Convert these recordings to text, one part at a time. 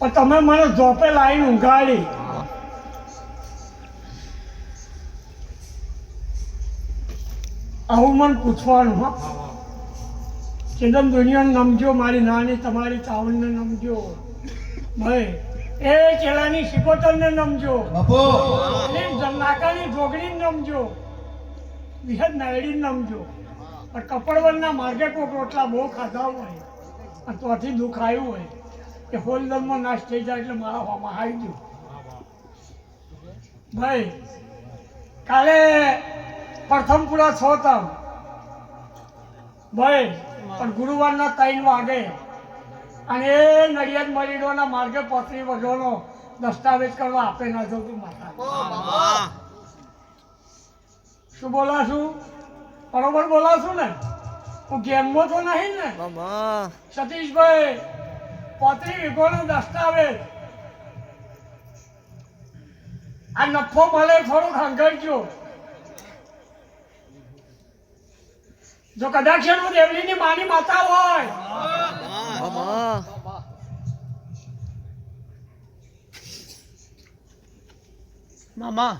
પણ તમે મને જોપે લાવીને ઊંઘાડી. આવું મને પૂછવાનું હા. ચિદમ દુનિયાને નમજો, મારી નાની તમારી ચાવલને નમજો ભાઈ, એ ચેલાની શિકોતરને નમજો, નાકાની જોગણીને નમજો, વિહદ નાયડીને નમજો. પણ કપડવરના માર્ગે કોઈ રોટલા બહુ ખાધા હોય અને ત્યાંથી દુઃખ આવ્યું હોય કે હોલદમમાં નાશ થઈ જાય એટલે મારા હોમાં આવી ગયું ભાઈ. કાલે પ્રથમ પૂરા 6 તમ ભાઈ, પણ ગુરુવારના 3 વાગે અને એ નડિયાદ મરીડોના માર્ગે પોતરી વધોનો દસ્તાવેજ કરવા આપે ના જતું માતા. શું બોલાશું? બરોબર બોલાશું ને? હું ગેમમાં તો નહીં ને? સતીશભાઈ, પોતરી વીઘોનો દસ્તાવેજ આ નફો મળે થોડુંક હંગરજો. જો કદાચ એનું દેવલીની માની માતા હોય મામા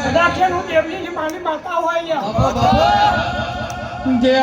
કદાચ એનું દેવલીની માની માતા હોય જે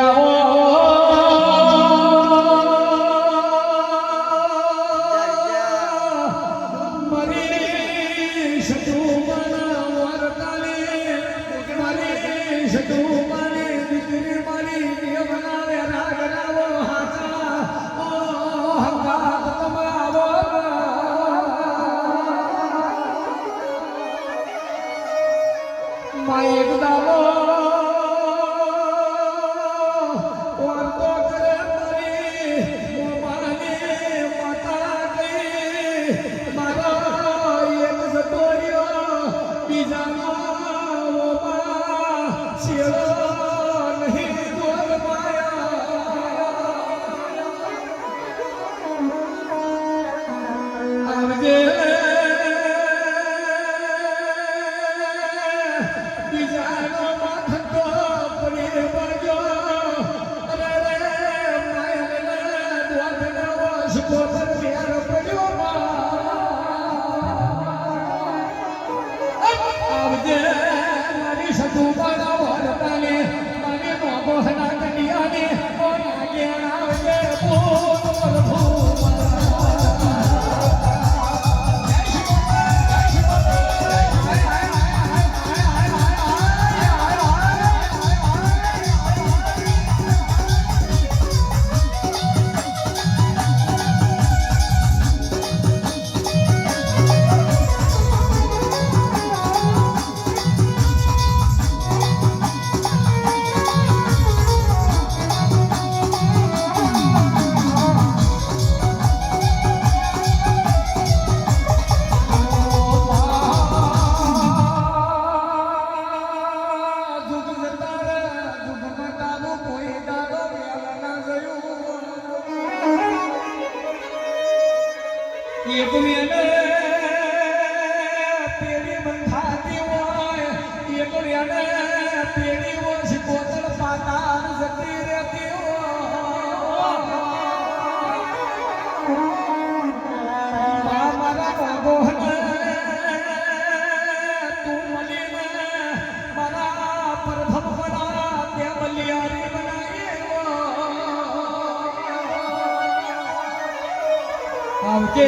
આવજે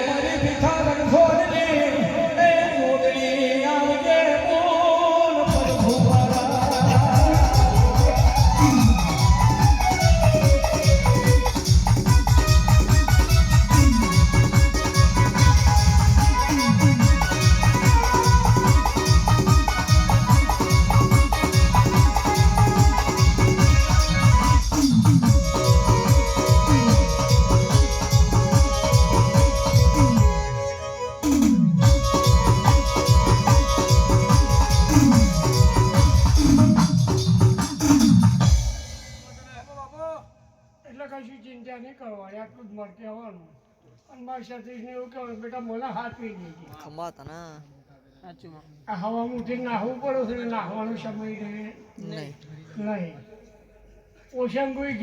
મારી ભિખારણ છોડની એ મોગલી આવજે બોલ પ્રભુ ચિંતા નહીં કરવાની, આટલું જ મળે કહેવાનું. અને મારી સતીશને એવું કહેવાનું, બેટા મને હાથ પી દેજે. આ હવામાં ઉઠીને નાહવું પડે છે, નાહવાનો સમય નહીં. ઓશન કોઈ